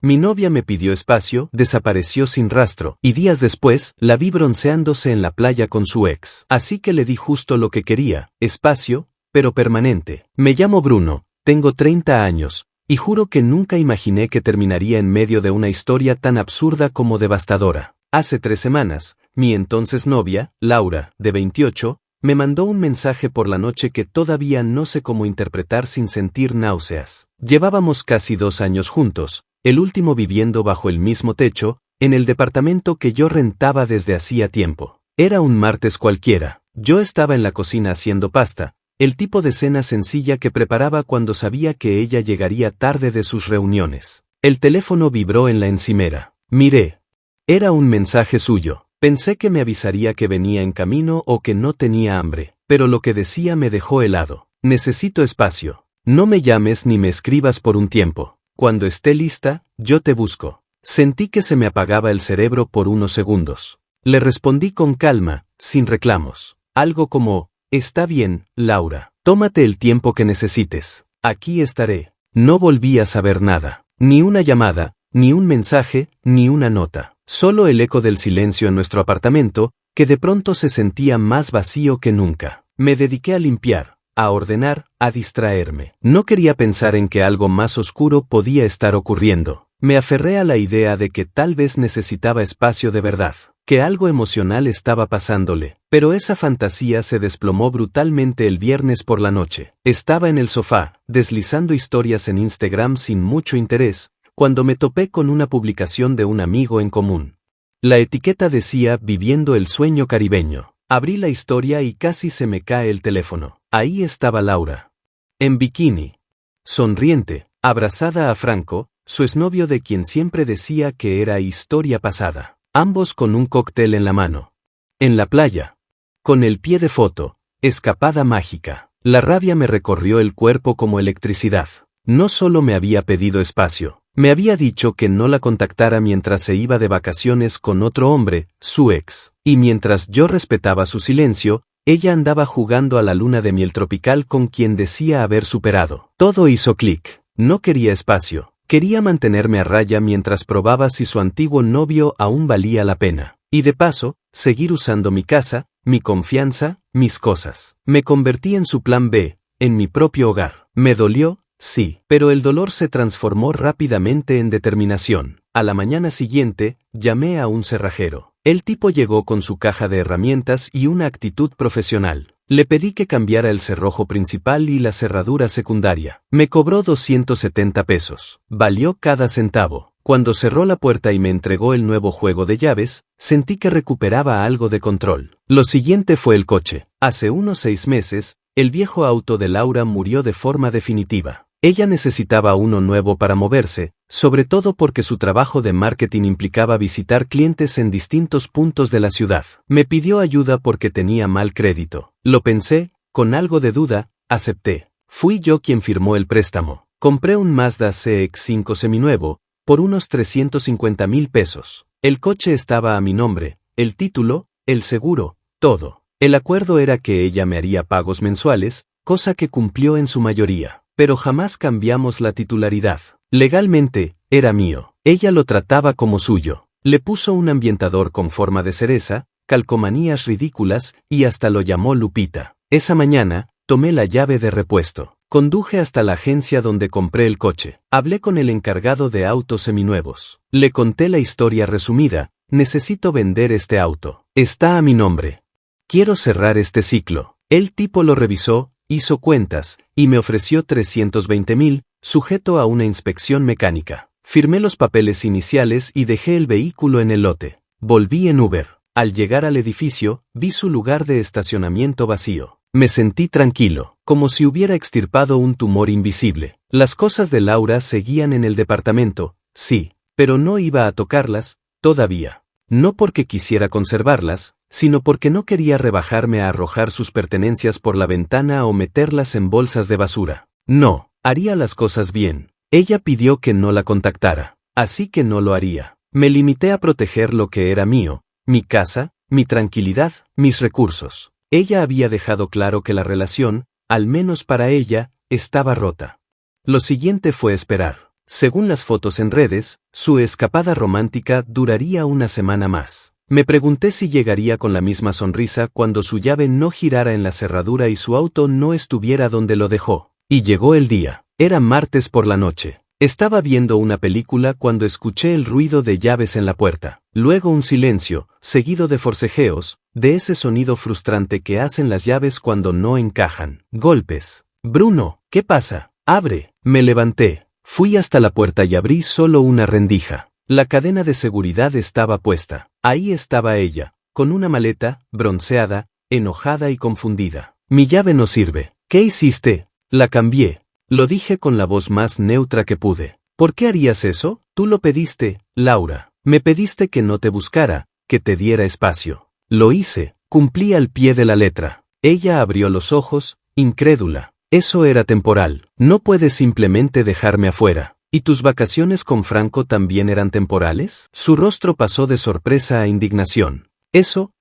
Mi novia me pidió espacio, desapareció sin rastro, y días después, la vi bronceándose en la playa con su ex. Así que le di justo lo que quería, espacio, pero permanente. Me llamo Bruno, tengo 30 años, y juro que nunca imaginé que terminaría en medio de una historia tan absurda como devastadora. Hace 3 semanas, mi entonces novia, Laura, de 28, me mandó un mensaje por la noche que todavía no sé cómo interpretar sin sentir náuseas. Llevábamos casi 2 años juntos, el último viviendo bajo el mismo techo, en el departamento que yo rentaba desde hacía tiempo. Era un martes cualquiera, yo estaba en la cocina haciendo pasta, el tipo de cena sencilla que preparaba cuando sabía que ella llegaría tarde de sus reuniones. El teléfono vibró en la encimera. Miré. Era un mensaje suyo. Pensé que me avisaría que venía en camino o que no tenía hambre, pero lo que decía me dejó helado. Necesito espacio. No me llames ni me escribas por un tiempo. Cuando esté lista, yo te busco. Sentí que se me apagaba el cerebro por unos segundos. Le respondí con calma, sin reclamos. Algo como, está bien, Laura. Tómate el tiempo que necesites. Aquí estaré. No volví a saber nada. Ni una llamada, ni un mensaje, ni una nota. Solo el eco del silencio en nuestro apartamento, que de pronto se sentía más vacío que nunca. Me dediqué a limpiar, a ordenar, a distraerme. No quería pensar en que algo más oscuro podía estar ocurriendo. Me aferré a la idea de que tal vez necesitaba espacio de verdad, que algo emocional estaba pasándole. Pero esa fantasía se desplomó brutalmente el viernes por la noche. Estaba en el sofá, deslizando historias en Instagram sin mucho interés, cuando me topé con una publicación de un amigo en común. La etiqueta decía Viviendo el sueño caribeño. Abrí la historia y casi se me cae el teléfono. Ahí estaba Laura. En bikini. Sonriente, abrazada a Franco, su exnovio de quien siempre decía que era historia pasada. Ambos con un cóctel en la mano. En la playa. Con el pie de foto. Escapada mágica. La rabia me recorrió el cuerpo como electricidad. No solo me había pedido espacio. Me había dicho que no la contactara mientras se iba de vacaciones con otro hombre, su ex. Y mientras yo respetaba su silencio, ella andaba jugando a la luna de miel tropical con quien decía haber superado. Todo hizo clic. No quería espacio. Quería mantenerme a raya mientras probaba si su antiguo novio aún valía la pena. Y de paso, seguir usando mi casa, mi confianza, mis cosas. Me convertí en su plan B, en mi propio hogar. Me dolió. Sí, pero el dolor se transformó rápidamente en determinación. A la mañana siguiente, llamé a un cerrajero. El tipo llegó con su caja de herramientas y una actitud profesional. Le pedí que cambiara el cerrojo principal y la cerradura secundaria. Me cobró 270 pesos. Valió cada centavo. Cuando cerró la puerta y me entregó el nuevo juego de llaves, sentí que recuperaba algo de control. Lo siguiente fue el coche. Hace unos 6 meses, el viejo auto de Laura murió de forma definitiva. Ella necesitaba uno nuevo para moverse, sobre todo porque su trabajo de marketing implicaba visitar clientes en distintos puntos de la ciudad. Me pidió ayuda porque tenía mal crédito. Lo pensé, con algo de duda, acepté. Fui yo quien firmó el préstamo. Compré un Mazda CX-5 seminuevo, por unos 350,000 pesos. El coche estaba a mi nombre, el título, el seguro, todo. El acuerdo era que ella me haría pagos mensuales, cosa que cumplió en su mayoría. Pero jamás cambiamos la titularidad. Legalmente, era mío. Ella lo trataba como suyo. Le puso un ambientador con forma de cereza, calcomanías ridículas, y hasta lo llamó Lupita. Esa mañana, tomé la llave de repuesto. Conduje hasta la agencia donde compré el coche. Hablé con el encargado de autos seminuevos. Le conté la historia resumida. Necesito vender este auto. Está a mi nombre. Quiero cerrar este ciclo. El tipo lo revisó, hizo cuentas, y me ofreció 320,000, sujeto a una inspección mecánica. Firmé los papeles iniciales y dejé el vehículo en el lote. Volví en Uber. Al llegar al edificio, vi su lugar de estacionamiento vacío. Me sentí tranquilo, como si hubiera extirpado un tumor invisible. Las cosas de Laura seguían en el departamento, sí, pero no iba a tocarlas, todavía. No porque quisiera conservarlas, sino porque no quería rebajarme a arrojar sus pertenencias por la ventana o meterlas en bolsas de basura. No, haría las cosas bien. Ella pidió que no la contactara, así que no lo haría. Me limité a proteger lo que era mío, mi casa, mi tranquilidad, mis recursos. Ella había dejado claro que la relación, al menos para ella, estaba rota. Lo siguiente fue esperar. Según las fotos en redes, su escapada romántica duraría una semana más. Me pregunté si llegaría con la misma sonrisa cuando su llave no girara en la cerradura y su auto no estuviera donde lo dejó. Y llegó el día. Era martes por la noche. Estaba viendo una película cuando escuché el ruido de llaves en la puerta. Luego un silencio, seguido de forcejeos, de ese sonido frustrante que hacen las llaves cuando no encajan. Golpes. Bruno, ¿qué pasa? Abre. Me levanté. Fui hasta la puerta y abrí solo una rendija. La cadena de seguridad estaba puesta. Ahí estaba ella, con una maleta, bronceada, enojada y confundida. Mi llave no sirve. ¿Qué hiciste? La cambié. Lo dije con la voz más neutra que pude. ¿Por qué harías eso? Tú lo pediste, Laura. Me pediste que no te buscara, que te diera espacio. Lo hice, cumplí al pie de la letra. Ella abrió los ojos, incrédula. Eso era temporal. No puedes simplemente dejarme afuera. ¿Y tus vacaciones con Franco también eran temporales? Su rostro pasó de sorpresa a indignación. Eso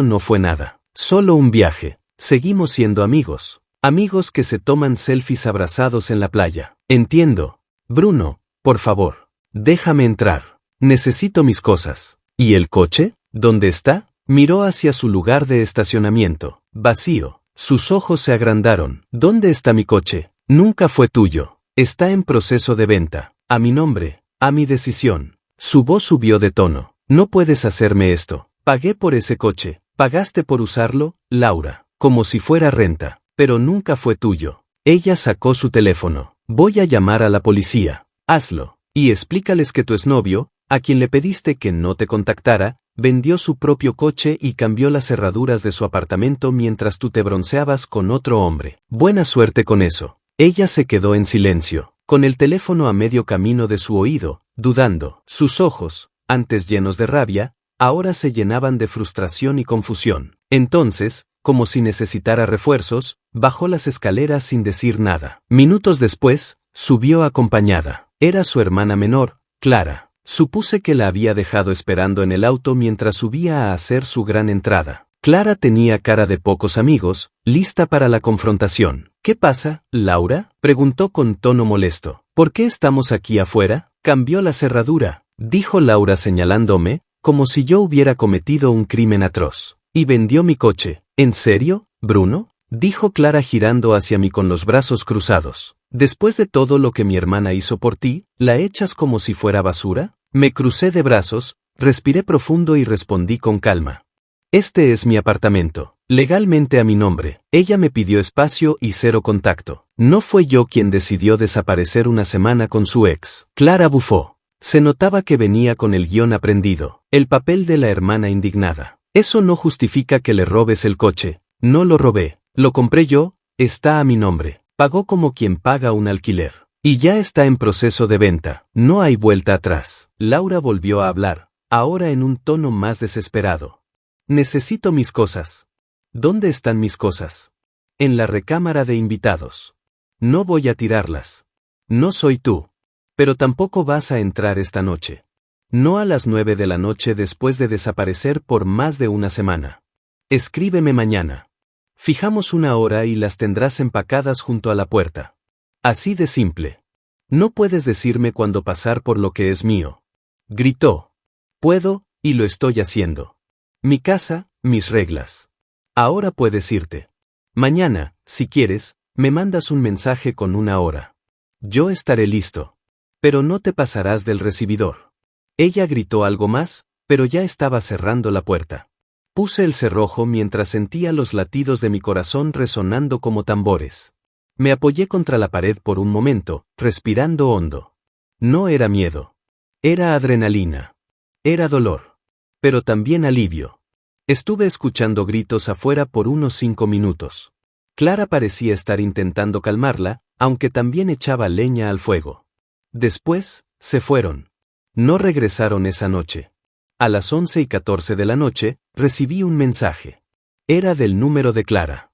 no fue nada. Solo un viaje. Seguimos siendo amigos. Amigos que se toman selfies abrazados en la playa. Entiendo. Bruno, por favor. Déjame entrar. Necesito mis cosas. ¿Y el coche? ¿Dónde está? Miró hacia su lugar de estacionamiento. Vacío. Sus ojos se agrandaron. ¿Dónde está mi coche? Nunca fue tuyo. Está en proceso de venta. A mi nombre. A mi decisión. Su voz subió de tono. No puedes hacerme esto. Pagué por ese coche. Pagaste por usarlo, Laura. Como si fuera renta. Pero nunca fue tuyo. Ella sacó su teléfono. Voy a llamar a la policía. Hazlo. Y explícales que tu exnovio, a quien le pediste que no te contactara, vendió su propio coche y cambió las cerraduras de su apartamento mientras tú te bronceabas con otro hombre. Buena suerte con eso. Ella se quedó en silencio, con el teléfono a medio camino de su oído, dudando. Sus ojos, antes llenos de rabia, ahora se llenaban de frustración y confusión. Entonces, como si necesitara refuerzos, bajó las escaleras sin decir nada. Minutos después, subió acompañada. Era su hermana menor, Clara. Supuse que la había dejado esperando en el auto mientras subía a hacer su gran entrada. Clara tenía cara de pocos amigos, lista para la confrontación. ¿Qué pasa, Laura? Preguntó con tono molesto. ¿Por qué estamos aquí afuera? Cambió la cerradura, dijo Laura señalándome, como si yo hubiera cometido un crimen atroz. Y vendió mi coche. ¿En serio, Bruno? Dijo Clara girando hacia mí con los brazos cruzados. Después de todo lo que mi hermana hizo por ti, ¿la echas como si fuera basura? Me crucé de brazos, respiré profundo y respondí con calma. Este es mi apartamento, legalmente a mi nombre. Ella me pidió espacio y cero contacto. No fue yo quien decidió desaparecer una semana con su ex. Clara bufó. Se notaba que venía con el guión aprendido, el papel de la hermana indignada. Eso no justifica que le robes el coche. No lo robé. Lo compré yo, está a mi nombre. Pagó como quien paga un alquiler. Y ya está en proceso de venta. No hay vuelta atrás. Laura volvió a hablar, ahora en un tono más desesperado. Necesito mis cosas. ¿Dónde están mis cosas? En la recámara de invitados. No voy a tirarlas. No soy tú. Pero tampoco vas a entrar esta noche. No a las 9 de la noche después de desaparecer por más de una semana. Escríbeme mañana. Fijamos una hora y las tendrás empacadas junto a la puerta. Así de simple. No puedes decirme cuándo pasar por lo que es mío. Gritó. Puedo, y lo estoy haciendo. Mi casa, mis reglas. Ahora puedes irte. Mañana, si quieres, me mandas un mensaje con una hora. Yo estaré listo. Pero no te pasarás del recibidor. Ella gritó algo más, pero ya estaba cerrando la puerta. Puse el cerrojo mientras sentía los latidos de mi corazón resonando como tambores. Me apoyé contra la pared por un momento, respirando hondo. No era miedo. Era adrenalina. Era dolor. Pero también alivio. Estuve escuchando gritos afuera por unos 5 minutos. Clara parecía estar intentando calmarla, aunque también echaba leña al fuego. Después, se fueron. No regresaron esa noche. A las 11:14 de la noche, recibí un mensaje. Era del número de Clara.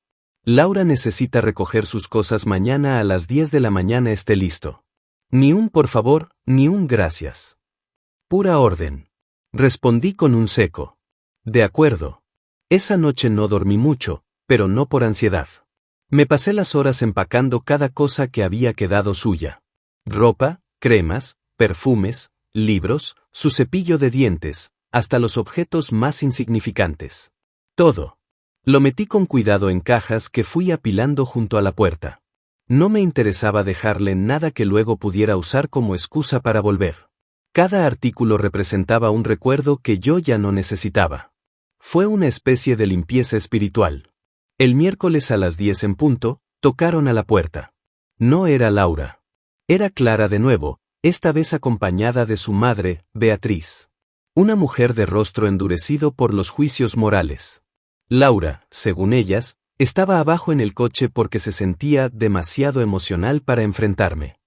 Laura necesita recoger sus cosas mañana a las 10 de la mañana. Esté listo. Ni un por favor, ni un gracias. Pura orden. Respondí con un seco. De acuerdo. Esa noche no dormí mucho, pero no por ansiedad. Me pasé las horas empacando cada cosa que había quedado suya. Ropa, cremas, perfumes, libros, su cepillo de dientes, hasta los objetos más insignificantes. Todo. Lo metí con cuidado en cajas que fui apilando junto a la puerta. No me interesaba dejarle nada que luego pudiera usar como excusa para volver. Cada artículo representaba un recuerdo que yo ya no necesitaba. Fue una especie de limpieza espiritual. El miércoles a las 10 en punto, tocaron a la puerta. No era Laura. Era Clara de nuevo, esta vez acompañada de su madre, Beatriz. Una mujer de rostro endurecido por los juicios morales. Laura, según ellas, estaba abajo en el coche porque se sentía demasiado emocional para enfrentarme.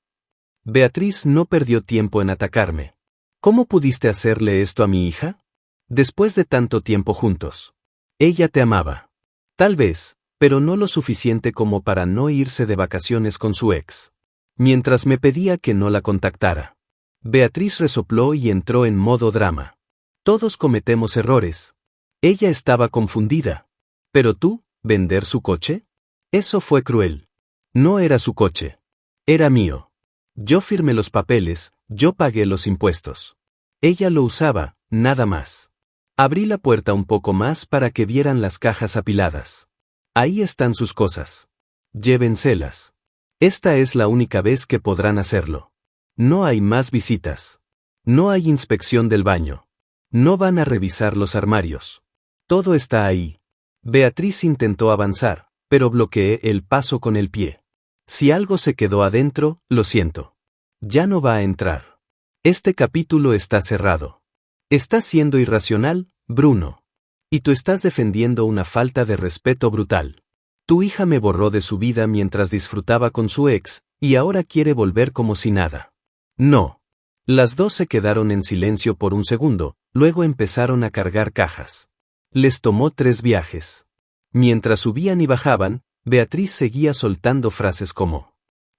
Beatriz no perdió tiempo en atacarme. ¿Cómo pudiste hacerle esto a mi hija? Después de tanto tiempo juntos. Ella te amaba. Tal vez, pero no lo suficiente como para no irse de vacaciones con su ex. Mientras me pedía que no la contactara. Beatriz resopló y entró en modo drama. Todos cometemos errores. Ella estaba confundida. ¿Pero tú, vender su coche? Eso fue cruel. No era su coche. Era mío. Yo firmé los papeles, yo pagué los impuestos. Ella lo usaba, nada más. Abrí la puerta un poco más para que vieran las cajas apiladas. Ahí están sus cosas. Llévenselas. Esta es la única vez que podrán hacerlo. No hay más visitas. No hay inspección del baño. No van a revisar los armarios. Todo está ahí. Beatriz intentó avanzar, pero bloqueé el paso con el pie. Si algo se quedó adentro, lo siento. Ya no va a entrar. Este capítulo está cerrado. Estás siendo irracional, Bruno. Y tú estás defendiendo una falta de respeto brutal. Tu hija me borró de su vida mientras disfrutaba con su ex, y ahora quiere volver como si nada. No. Las dos se quedaron en silencio por un segundo, luego empezaron a cargar cajas. Les tomó 3 viajes. Mientras subían y bajaban, Beatriz seguía soltando frases como: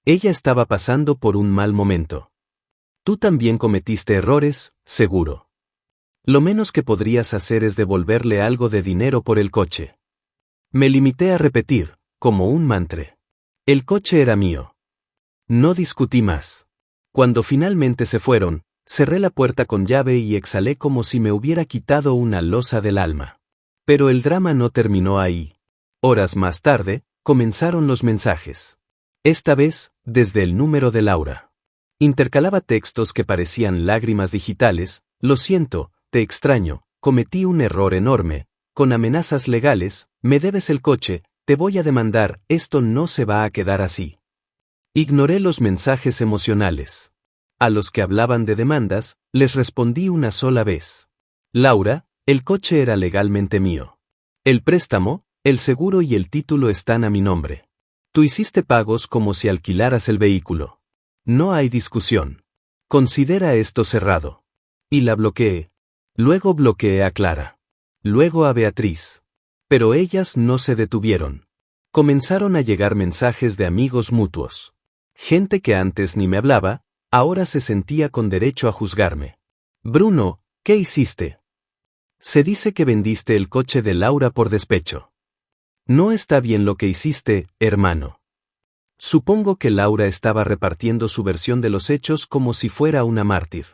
ella estaba pasando por un mal momento. Tú también cometiste errores, seguro. Lo menos que podrías hacer es devolverle algo de dinero por el coche. Me limité a repetir, como un mantra. El coche era mío. No discutí más. Cuando finalmente se fueron, cerré la puerta con llave y exhalé como si me hubiera quitado una losa del alma. Pero el drama no terminó ahí. Horas más tarde, comenzaron los mensajes. Esta vez, desde el número de Laura. Intercalaba textos que parecían lágrimas digitales: lo siento, te extraño, cometí un error enorme, con amenazas legales, me debes el coche, te voy a demandar, esto no se va a quedar así. Ignoré los mensajes emocionales. A los que hablaban de demandas, les respondí una sola vez. Laura, el coche era legalmente mío. El préstamo, el seguro y el título están a mi nombre. Tú hiciste pagos como si alquilaras el vehículo. No hay discusión. Considera esto cerrado. Y la bloqueé. Luego bloqueé a Clara. Luego a Beatriz. Pero ellas no se detuvieron. Comenzaron a llegar mensajes de amigos mutuos. Gente que antes ni me hablaba, ahora se sentía con derecho a juzgarme. Bruno, ¿qué hiciste? Se dice que vendiste el coche de Laura por despecho. No está bien lo que hiciste, hermano. Supongo que Laura estaba repartiendo su versión de los hechos como si fuera una mártir.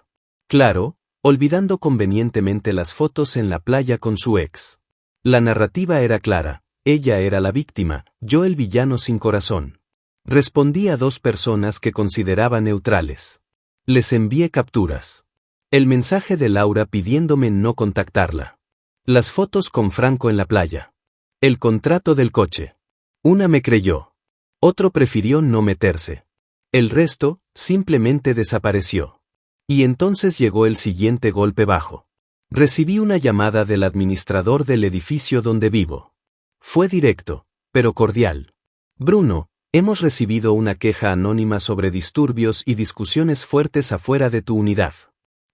Claro, olvidando convenientemente las fotos en la playa con su ex. La narrativa era clara, ella era la víctima, yo el villano sin corazón. Respondí a 2 personas que consideraba neutrales. Les envié capturas. El mensaje de Laura pidiéndome no contactarla. Las fotos con Franco en la playa. El contrato del coche. Una me creyó. Otro prefirió no meterse. El resto, simplemente desapareció. Y entonces llegó el siguiente golpe bajo. Recibí una llamada del administrador del edificio donde vivo. Fue directo, pero cordial. Bruno, hemos recibido una queja anónima sobre disturbios y discusiones fuertes afuera de tu unidad.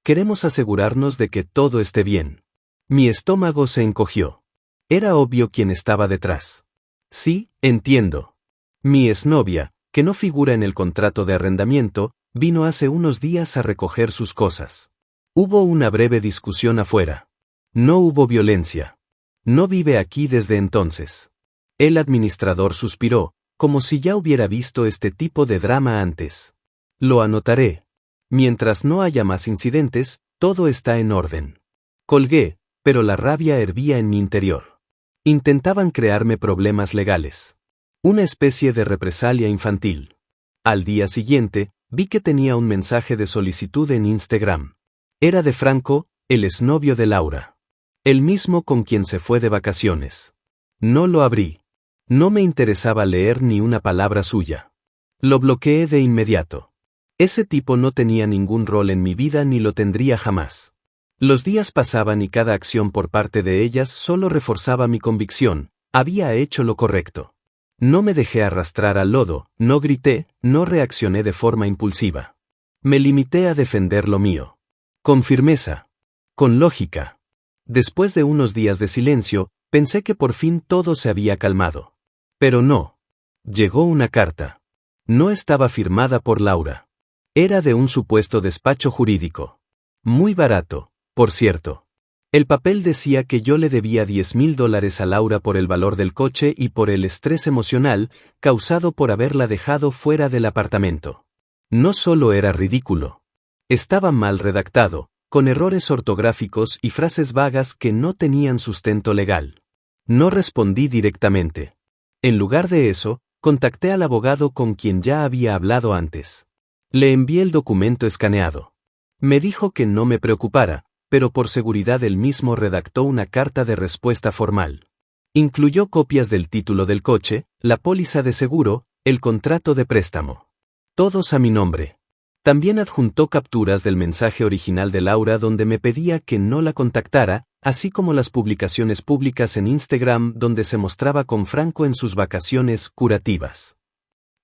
Queremos asegurarnos de que todo esté bien. Mi estómago se encogió. Era obvio quién estaba detrás. Sí, entiendo. Mi exnovia, que no figura en el contrato de arrendamiento, vino hace unos días a recoger sus cosas. Hubo una breve discusión afuera. No hubo violencia. No vive aquí desde entonces. El administrador suspiró, como si ya hubiera visto este tipo de drama antes. Lo anotaré. Mientras no haya más incidentes, todo está en orden. Colgué, pero la rabia hervía en mi interior. Intentaban crearme problemas legales. Una especie de represalia infantil. Al día siguiente, vi que tenía un mensaje de solicitud en Instagram. Era de Franco, el exnovio de Laura. El mismo con quien se fue de vacaciones. No lo abrí. No me interesaba leer ni una palabra suya. Lo bloqueé de inmediato. Ese tipo no tenía ningún rol en mi vida ni lo tendría jamás. Los días pasaban y cada acción por parte de ellas solo reforzaba mi convicción, había hecho lo correcto. No me dejé arrastrar al lodo, no grité, no reaccioné de forma impulsiva. Me limité a defender lo mío. Con firmeza. Con lógica. Después de unos días de silencio, pensé que por fin todo se había calmado. Pero no. Llegó una carta. No estaba firmada por Laura. Era de un supuesto despacho jurídico. Muy barato, por cierto. El papel decía que yo le debía $10,000 a Laura por el valor del coche y por el estrés emocional causado por haberla dejado fuera del apartamento. No solo era ridículo. Estaba mal redactado, con errores ortográficos y frases vagas que no tenían sustento legal. No respondí directamente. En lugar de eso, contacté al abogado con quien ya había hablado antes. Le envié el documento escaneado. Me dijo que no me preocupara, pero por seguridad él mismo redactó una carta de respuesta formal. Incluyó copias del título del coche, la póliza de seguro, el contrato de préstamo. Todos a mi nombre. También adjuntó capturas del mensaje original de Laura donde me pedía que no la contactara, así como las publicaciones públicas en Instagram donde se mostraba con Franco en sus vacaciones curativas.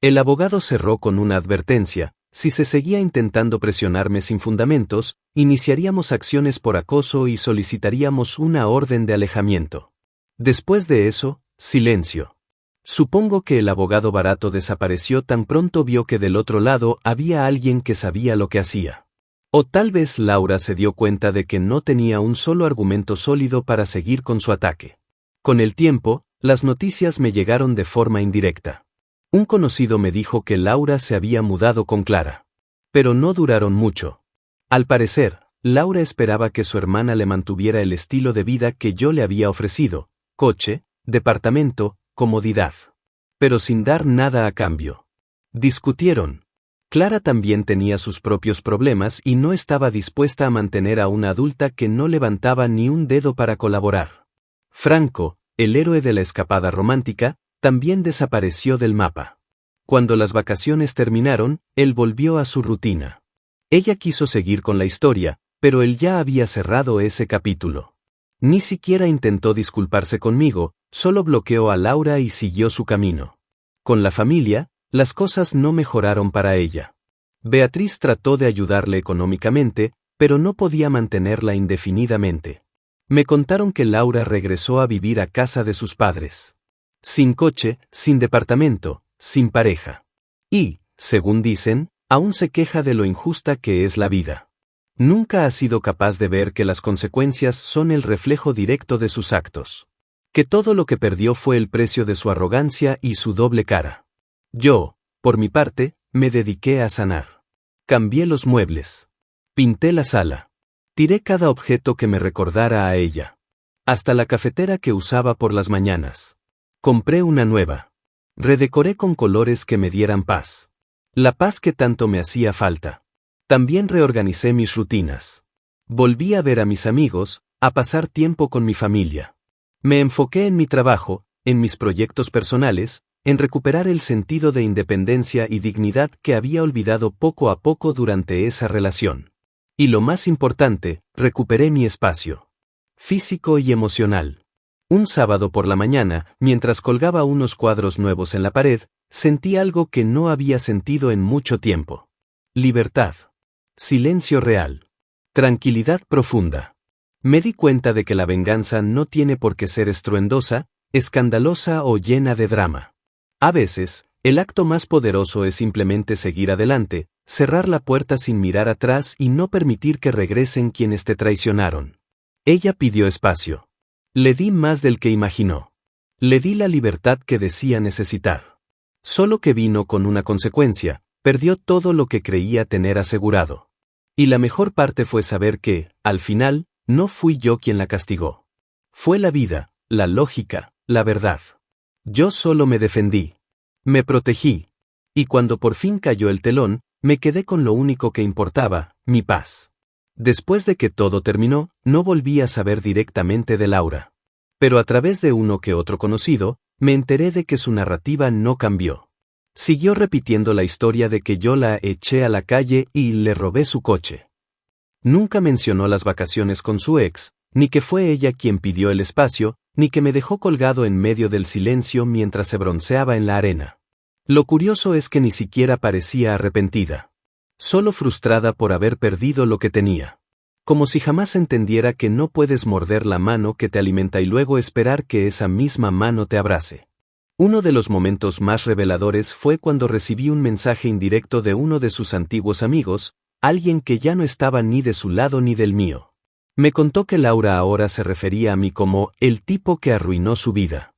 El abogado cerró con una advertencia: si se seguía intentando presionarme sin fundamentos, iniciaríamos acciones por acoso y solicitaríamos una orden de alejamiento. Después de eso, silencio. Supongo que el abogado barato desapareció tan pronto vio que del otro lado había alguien que sabía lo que hacía. O tal vez Laura se dio cuenta de que no tenía un solo argumento sólido para seguir con su ataque. Con el tiempo, las noticias me llegaron de forma indirecta. Un conocido me dijo que Laura se había mudado con Clara. Pero no duraron mucho. Al parecer, Laura esperaba que su hermana le mantuviera el estilo de vida que yo le había ofrecido: coche, departamento, comodidad. Pero sin dar nada a cambio. Discutieron. Clara también tenía sus propios problemas y no estaba dispuesta a mantener a una adulta que no levantaba ni un dedo para colaborar. Franco, el héroe de la escapada romántica, también desapareció del mapa. Cuando las vacaciones terminaron, él volvió a su rutina. Ella quiso seguir con la historia, pero él ya había cerrado ese capítulo. Ni siquiera intentó disculparse conmigo, solo bloqueó a Laura y siguió su camino. Con la familia, las cosas no mejoraron para ella. Beatriz trató de ayudarle económicamente, pero no podía mantenerla indefinidamente. Me contaron que Laura regresó a vivir a casa de sus padres. Sin coche, sin departamento, sin pareja. Y, según dicen, aún se queja de lo injusta que es la vida. Nunca ha sido capaz de ver que las consecuencias son el reflejo directo de sus actos. Que todo lo que perdió fue el precio de su arrogancia y su doble cara. Yo, por mi parte, me dediqué a sanar. Cambié los muebles. Pinté la sala. Tiré cada objeto que me recordara a ella. Hasta la cafetera que usaba por las mañanas. Compré una nueva. Redecoré con colores que me dieran paz. La paz que tanto me hacía falta. También reorganicé mis rutinas. Volví a ver a mis amigos, a pasar tiempo con mi familia. Me enfoqué en mi trabajo, en mis proyectos personales, en recuperar el sentido de independencia y dignidad que había olvidado poco a poco durante esa relación. Y lo más importante, recuperé mi espacio. Físico y emocional. Un sábado por la mañana, mientras colgaba unos cuadros nuevos en la pared, sentí algo que no había sentido en mucho tiempo. Libertad. Silencio real. Tranquilidad profunda. Me di cuenta de que la venganza no tiene por qué ser estruendosa, escandalosa o llena de drama. A veces, el acto más poderoso es simplemente seguir adelante, cerrar la puerta sin mirar atrás y no permitir que regresen quienes te traicionaron. Ella pidió espacio. Le di más del que imaginó. Le di la libertad que decía necesitar. Solo que vino con una consecuencia: perdió todo lo que creía tener asegurado. Y la mejor parte fue saber que, al final, no fui yo quien la castigó. Fue la vida, la lógica, la verdad. Yo solo me defendí. Me protegí. Y cuando por fin cayó el telón, me quedé con lo único que importaba, mi paz. Después de que todo terminó, no volví a saber directamente de Laura. Pero a través de uno que otro conocido, me enteré de que su narrativa no cambió. Siguió repitiendo la historia de que yo la eché a la calle y le robé su coche. Nunca mencionó las vacaciones con su ex, ni que fue ella quien pidió el espacio, ni que me dejó colgado en medio del silencio mientras se bronceaba en la arena. Lo curioso es que ni siquiera parecía arrepentida. Solo frustrada por haber perdido lo que tenía. Como si jamás entendiera que no puedes morder la mano que te alimenta y luego esperar que esa misma mano te abrace. Uno de los momentos más reveladores fue cuando recibí un mensaje indirecto de uno de sus antiguos amigos, alguien que ya no estaba ni de su lado ni del mío. Me contó que Laura ahora se refería a mí como el tipo que arruinó su vida.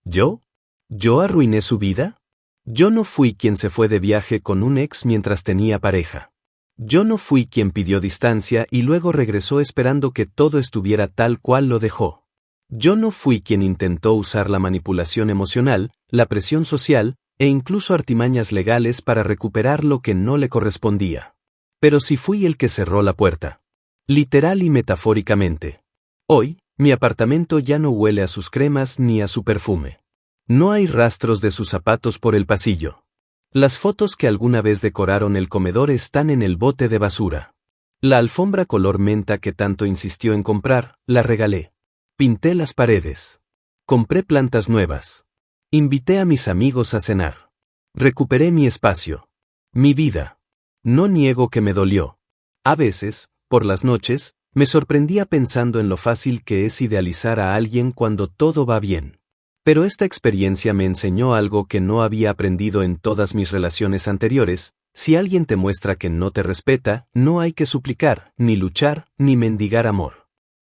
¿Yo? ¿Yo arruiné su vida? Yo no fui quien se fue de viaje con un ex mientras tenía pareja. Yo no fui quien pidió distancia y luego regresó esperando que todo estuviera tal cual lo dejó. Yo no fui quien intentó usar la manipulación emocional, la presión social, e incluso artimañas legales para recuperar lo que no le correspondía. Pero sí fui el que cerró la puerta. Literal y metafóricamente. Hoy, mi apartamento ya no huele a sus cremas ni a su perfume. No hay rastros de sus zapatos por el pasillo. Las fotos que alguna vez decoraron el comedor están en el bote de basura. La alfombra color menta que tanto insistió en comprar, la regalé. Pinté las paredes. Compré plantas nuevas. Invité a mis amigos a cenar. Recuperé mi espacio. Mi vida. No niego que me dolió. A veces, por las noches, me sorprendía pensando en lo fácil que es idealizar a alguien cuando todo va bien. Pero esta experiencia me enseñó algo que no había aprendido en todas mis relaciones anteriores: si alguien te muestra que no te respeta, no hay que suplicar, ni luchar, ni mendigar amor.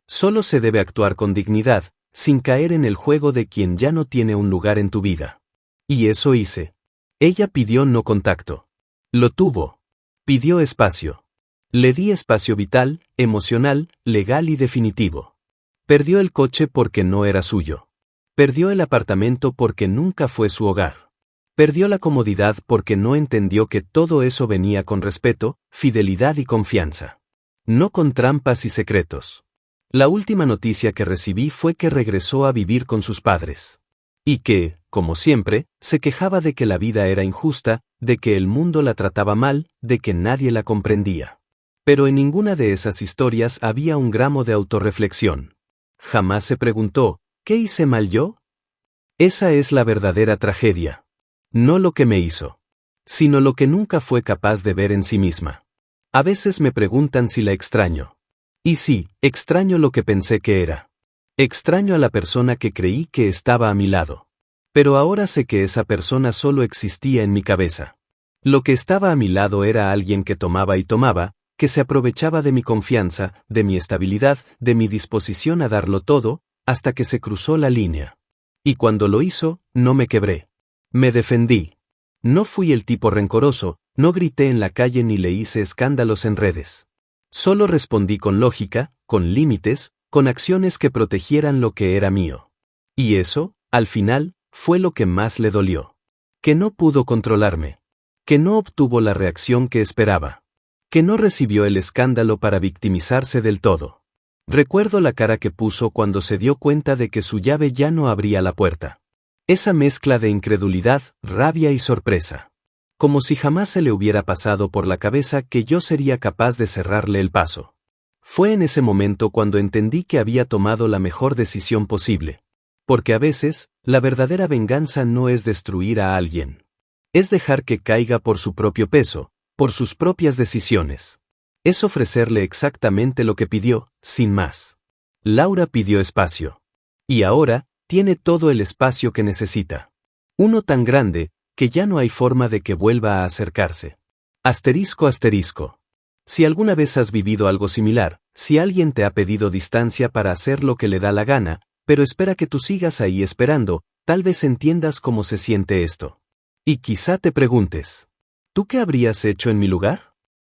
Solo se debe actuar con dignidad, sin caer en el juego de quien ya no tiene un lugar en tu vida. Y eso hice. Ella pidió no contacto. Lo tuvo. Pidió espacio. Le di espacio vital, emocional, legal y definitivo. Perdió el coche porque no era suyo. Perdió el apartamento porque nunca fue su hogar. Perdió la comodidad porque no entendió que todo eso venía con respeto, fidelidad y confianza. No con trampas y secretos. La última noticia que recibí fue que regresó a vivir con sus padres. Y que, como siempre, se quejaba de que la vida era injusta, de que el mundo la trataba mal, de que nadie la comprendía. Pero en ninguna de esas historias había un gramo de autorreflexión. Jamás se preguntó, ¿qué hice mal yo? Esa es la verdadera tragedia. No lo que me hizo, sino lo que nunca fue capaz de ver en sí misma. A veces me preguntan si la extraño. Y sí, extraño lo que pensé que era. Extraño a la persona que creí que estaba a mi lado. Pero ahora sé que esa persona solo existía en mi cabeza. Lo que estaba a mi lado era alguien que tomaba y tomaba, que se aprovechaba de mi confianza, de mi estabilidad, de mi disposición a darlo todo, hasta que se cruzó la línea. Y cuando lo hizo, no me quebré. Me defendí. No fui el tipo rencoroso, no grité en la calle ni le hice escándalos en redes. Solo respondí con lógica, con límites, con acciones que protegieran lo que era mío. Y eso, al final, fue lo que más le dolió. Que no pudo controlarme. Que no obtuvo la reacción que esperaba. Que no recibió el escándalo para victimizarse del todo. Recuerdo la cara que puso cuando se dio cuenta de que su llave ya no abría la puerta. Esa mezcla de incredulidad, rabia y sorpresa. Como si jamás se le hubiera pasado por la cabeza que yo sería capaz de cerrarle el paso. Fue en ese momento cuando entendí que había tomado la mejor decisión posible. Porque a veces, la verdadera venganza no es destruir a alguien. Es dejar que caiga por su propio peso, por sus propias decisiones. Es ofrecerle exactamente lo que pidió, sin más. Laura pidió espacio. Y ahora, tiene todo el espacio que necesita. Uno tan grande, que ya no hay forma de que vuelva a acercarse. Asterisco asterisco. Si alguna vez has vivido algo similar, si alguien te ha pedido distancia para hacer lo que le da la gana, pero espera que tú sigas ahí esperando, tal vez entiendas cómo se siente esto. Y quizá te preguntes, ¿tú qué habrías hecho en mi lugar?